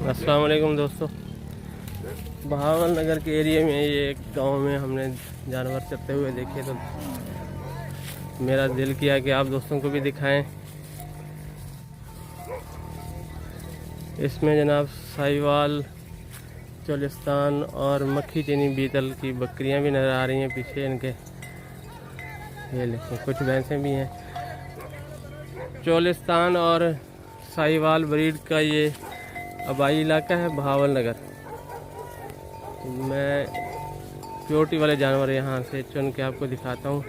अस्सलाम वालेकुम दोस्तों। बहावल नगर के एरिया में ये एक गांव में हमने जानवर चरते हुए देखे तो मेरा दिल किया कि आप दोस्तों को भी दिखाएं। इसमें जनाब साहिवाल, चोलिस्तान और मक्खी चीनी बीतल की बकरियां भी नज़र आ रही हैं पीछे इनके। ये देखिए कुछ भैंसें भी हैं। चोलिस्तान और साहिवाल ब्रीड का ये आबाई इलाका है बहावल नगर। मैं प्योरिटी वाले जानवर यहाँ से चुन के आपको दिखाता हूँ।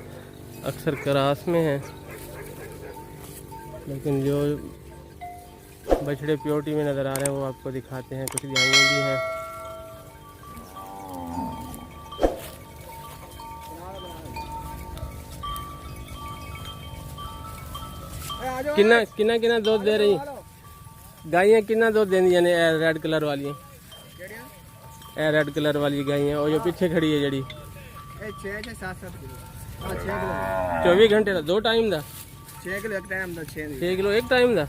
अक्सर क्रास में है, लेकिन जो बछड़े प्योरिटी में नज़र आ रहे हैं वो आपको दिखाते हैं। कुछ गायें भी हैं। कितना कितना कितना दूध दे रही गायें? कितना दूध देंगी ने रेड कलर वाली रेड कलर वाली गायें और जो पीछे खड़ी है जड़ी 24 घंटे का 2 टाइम का 6 किलो एक टाइम दा 6 किलो एक टाइम का।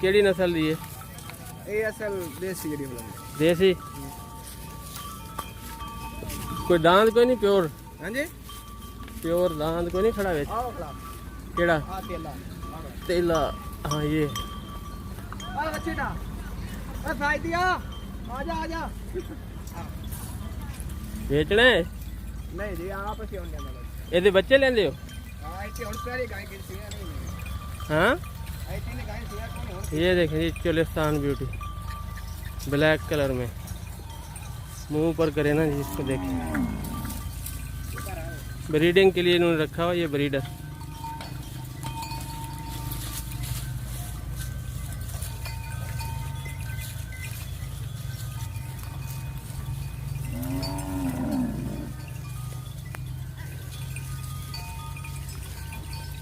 केड़ी नस्ल दी है? ये असल देसी जड़ी देसी। कोई दांत कोई नहीं? प्योर? हां जी प्योर दांत कोई नहीं खड़ा है? केड़ा? तेला। हाँ ये बच्चेटा भाई दिया आजा आजा बेचने नहीं जी आप से होने वाला ये बच्चे लेंदे हो? हां इतनी और प्यारी गाय की सी नहीं। हाँ इतनी गाय सी कौन हो? ये देखें जी चोलिस्तान ब्यूटी ब्लैक कलर में, मुंह पर करे ना जी। इसको देखें, ब्रीडिंग के लिए इन्होंने रखा हुआ ये ब्रीडर।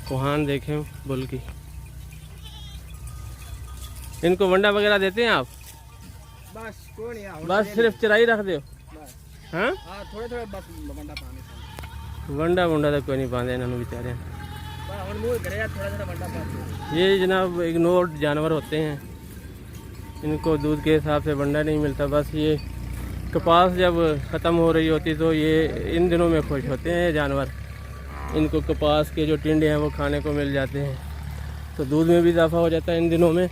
कोहान देखें बुल की। इनको वंडा वगैरह देते हैं आप? बस कोई नहीं, बस सिर्फ चराई रख दो? हाँ थोड़े थोड़े बस वंडा पानी वंडा वंडा तो कोई नहीं पाते इन्होंने बेचारे। ये जनाब इग्नोर्ड जानवर होते हैं, इनको दूध के हिसाब से वंडा नहीं मिलता। बस ये कपास जब ख़त्म हो रही होती तो ये इन दिनों में खुश होते हैं जानवर। इनको कपास के जो टिंडे हैं वो खाने को मिल जाते हैं, तो दूध में भी इजाफा हो जाता है इन दिनों में।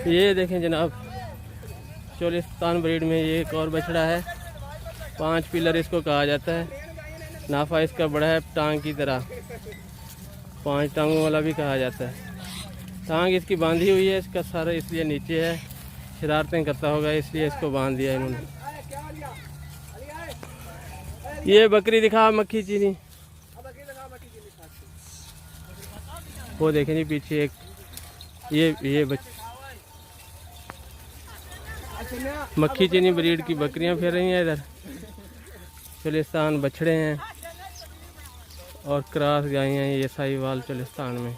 ये देखें जनाब चोलिस्तान ब्रीड में ये एक और बछड़ा है। 5 पिलर इसको कहा जाता है। नाफा इसका बड़ा है टांग की तरह, 5 टांगों वाला भी कहा जाता है। टांग इसकी बांधी हुई है, इसका सारा इसलिए नीचे है, शरारतें करता होगा इसलिए इसको बांध दिया इन्होंने। ये बकरी दिखा मक्खी चीनी। वो देखें जी पीछे एक ये मक्खी चीनी ब्रीड की बकरियां फिर रही हैं इधर। चोलिस्तान बछड़े हैं और क्रॉस गाय हैं ये साहिवाल चोलिस्तान में।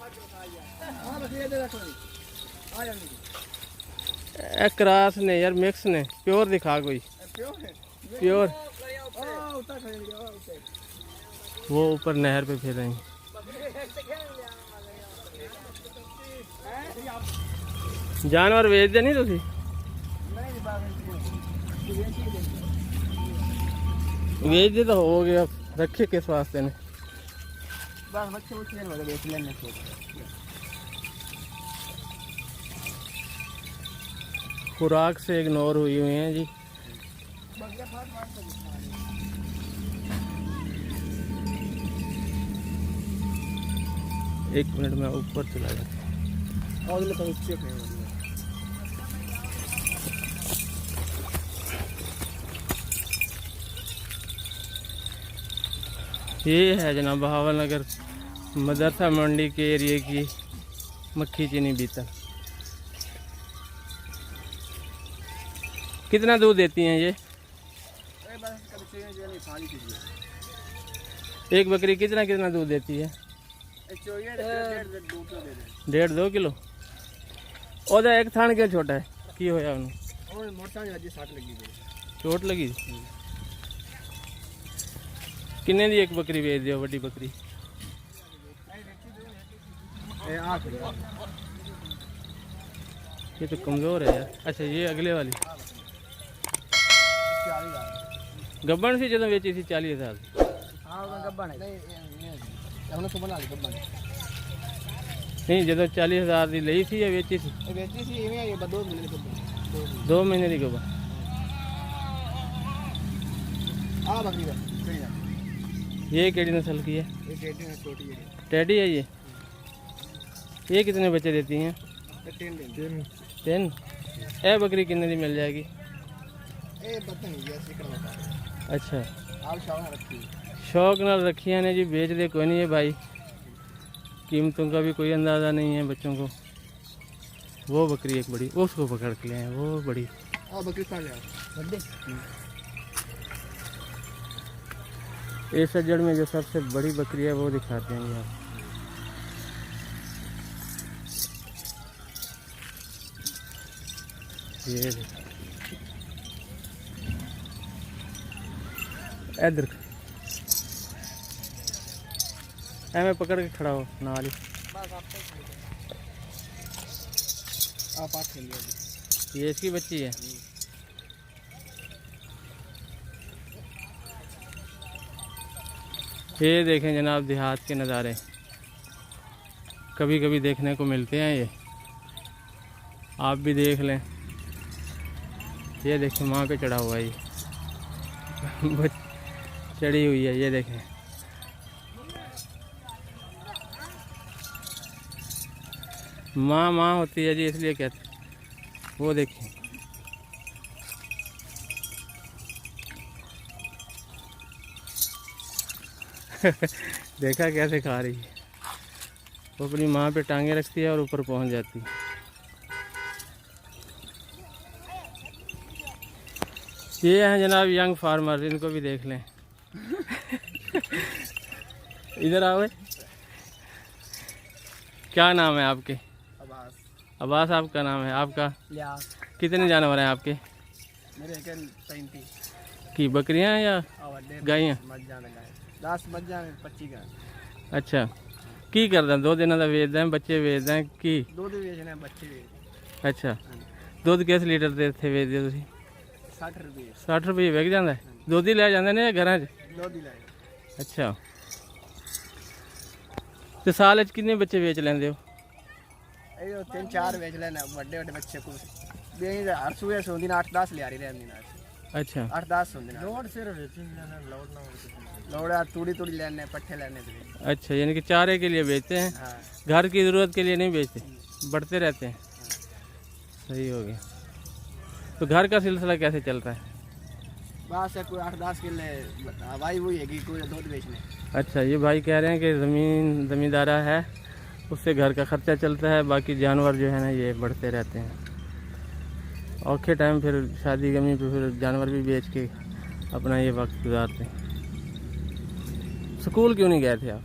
क्रॉस ने यार मिक्स ने प्योर दिखा कोई प्योर। वो ऊपर नहर पे फिर रही हैं। जानवर बेच दे नहीं तुसी? बेच दे तो हो गया, रखे किस वास्ते ने? खुराक से इग्नोर हुई हुई हैं जी। एक मिनट में ऊपर चला जाता ये है जनाब बहावल नगर मदरसा मंडी के एरिए की मक्खी चीनी बीतल। कितना दूध देती हैं ये? एक बकरी कितना कितना दूध देती है? 1.5-2 किलो। और एक थान क्या छोटा है की होया उन्हें? चोट लगी? किन्ने दी एक बकरी बेच दियो? बड़ी बकरी ये आँख है। ये तो कमज़ोर है यार। अच्छा ये अगले वाली 40,000 गब्बन सी जो बेची थी 40,000। हाँ वो गब्बन है नहीं हमने तो बना ली गब्बन नहीं जो 40,000 की ली थी या बेची थी? ये बेची सी इवें ये 2 महीने की गब्बन 2 महीने की गब्बन। आ बकरी है सही है ये केड़ी नस्ल की है? ये टेडी है छोटी है टेडी है ये कितने बच्चे देती हैं? 10। ए बकरी कितने की मिल जाएगी? ये पता नहीं जैसे करना है। अच्छा आप शौक रखी शौक नाल रखिया ने जी, बेच दे कोई नहीं है भाई, कीमतों का भी कोई अंदाज़ा नहीं है बच्चों को। वो बकरी एक बड़ी उसको पकड़ के ले आए, वो बड़ी। आ बकरी खा लिया बड्डे इस सज्जड़ में जो सबसे बड़ी बकरी है वो दिखाते हैं यार। ये इधर मैं पकड़ के खड़ा हो नाल ही। आप खेल लिया ये इसकी बच्ची है। ये देखें जनाब देहात के नज़ारे कभी कभी देखने को मिलते हैं, ये आप भी देख लें। ये देखें माँ पे चढ़ा हुआ है ये चढ़ी हुई है, ये देखें। माँ माँ होती है जी इसलिए कहते। वो देखें देखा कैसे खा रही है, वो अपनी माँ पे टांगे रखती है और ऊपर पहुंच जाती है। ये हैं जनाब यंग फार्मर, इनको भी देख लें। इधर आओ। क्या नाम है आपके? अब्बास अब्बास आपका नाम है। आपका लिया कितने जानवर हैं आपके? मेरे के 35 की बकरियां हैं या गायें? मज जाने गाय 10 मज जाने 25 गाय। अच्छा की करदा 2 दिन का वेचदा है, बच्चे वेचदा है की? दूध बेचने बच्चे बेच। अच्छा दूध किस लीटर ਦੇ ਇੱਥੇ ਵੇਚਦੇ ਤੁਸੀਂ? 60 रुपये 60 रुपये ਵਿਕ ਜਾਂਦਾ ਹੈ? ਦੁੱਧ ਹੀ ਲੈ ਜਾਂਦੇ ਨੇ ਜਾਂ ਘਰਾਂ 'ਚ? दूध ही लाए ਅੱਛਾ ਤੇ ਸਾਲ 'ਚ ਕਿੰਨੇ ਬੱਚੇ ਵੇਚ ਲੈਂਦੇ ਹੋ? ये 3-4 बेच लेना बड़े बड़े बच्चे को बेई हर सुबह सोंदी 8-10 ले आ रही रहंदी ना। अच्छा 8-10 सोंदी ना लोड सिर बेचने ना लोड ना लोड तूड़ी तूड़ी लेने पट्ठे लेने तो अच्छा यानी कि चारे के लिए बेचते हैं, हाँ घर की ज़रूरत के लिए नहीं बेचते, बढ़ते रहते हैं। सही हो गया। तो घर का सिलसिला कैसे चल रहा है? बस है कोई 8-10 किले हवाई हुई है कि कोई दूध बेचने। अच्छा ये भाई कह रहे हैं कि ज़मींदारा है उससे घर का खर्चा चलता है, बाकी जानवर जो है ना ये बढ़ते रहते हैं। औखे टाइम फिर शादी गमी पे फिर जानवर भी बेच के अपना ये वक्त गुजारते हैं। स्कूल क्यों नहीं गए थे आप?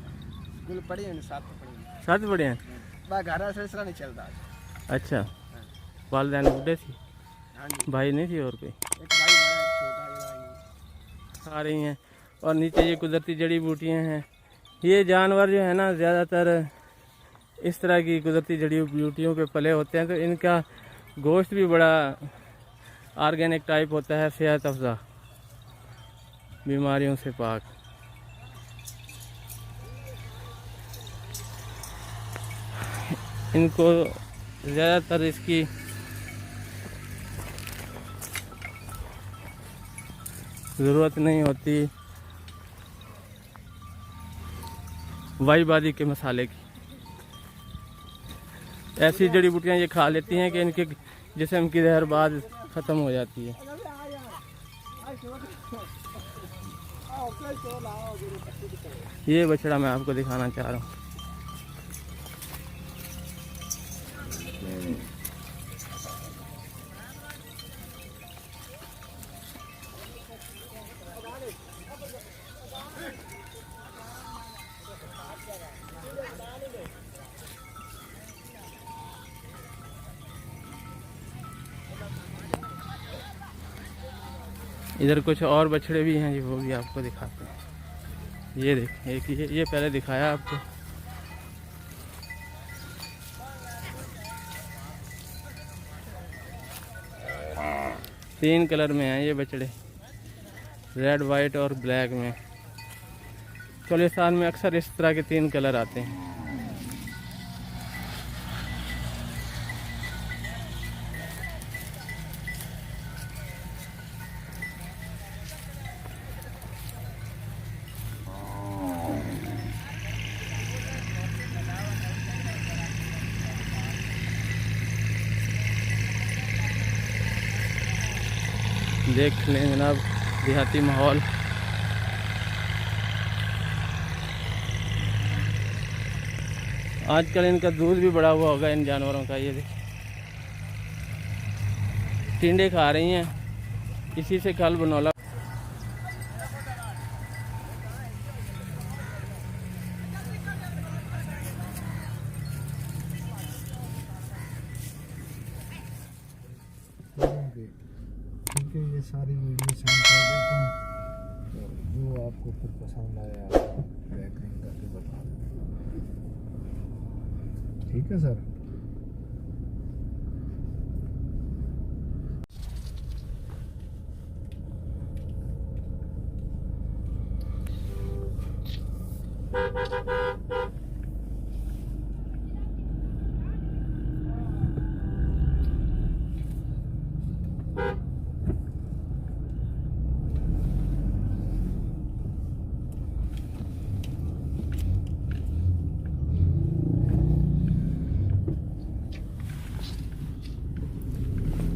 स्कूल पढ़ी है साथ पढ़ी साथ पढ़े हैं? बस घर का सिलसिला नहीं चलता। अच्छा वालदैन बुढ़े थी, हाँ जी भाई नहीं थी और कोई? एक भाई बड़ा एक छोटा भाई आ रही हैं। और नीचे ये कुदरती जड़ी बूटियाँ हैं। ये जानवर जो है ना ज़्यादातर इस तरह की कुदरती जड़ी बूटियों पे पले होते हैं, तो इनका गोश्त भी बड़ा ऑर्गेनिक टाइप होता है, सेहत अफजा, बीमारियों से पाक। इनको ज़्यादातर इसकी ज़रूरत नहीं होती वाईबादी के मसाले की। ऐसी जड़ी बूटियाँ ये खा लेती हैं कि इनके जिस्म की जहरबाद ख़त्म हो जाती है। ये बछड़ा मैं आपको दिखाना चाह रहा हूँ। इधर कुछ और बछड़े भी हैं जी, वो भी आपको दिखाते हैं। ये देख एक ये पहले दिखाया आपको। 3 कलर में हैं ये बछड़े, रेड, वाइट और ब्लैक में। चोलिस्तान में अक्सर इस तरह के 3 कलर आते हैं। देख लें जनाब देहाती माहौल। आजकल इनका दूध भी बड़ा हुआ होगा इन जानवरों का। ये टिंडे खा रही हैं, इसी से कल बनौला। ठीक है, ये सारी वीडियो सेंड कर देता हूँ, तो जो आपको फिर पसंद आया बेहतरीन करके बता दें। ठीक है सर।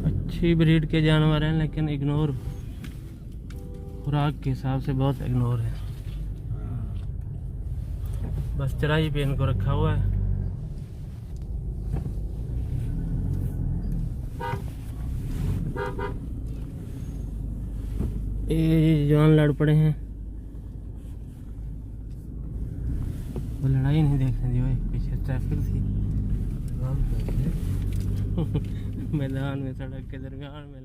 अच्छी ब्रीड के जानवर हैं लेकिन इग्नोर, खुराक के हिसाब से बहुत इग्नोर है। बस चराई पे इनको रखा हुआ है। ये जवान लड़ पड़े हैं, वो लड़ाई नहीं देखने दी भाई, पीछे ट्रैफिक थी। मैदान में सड़क के दरमियान में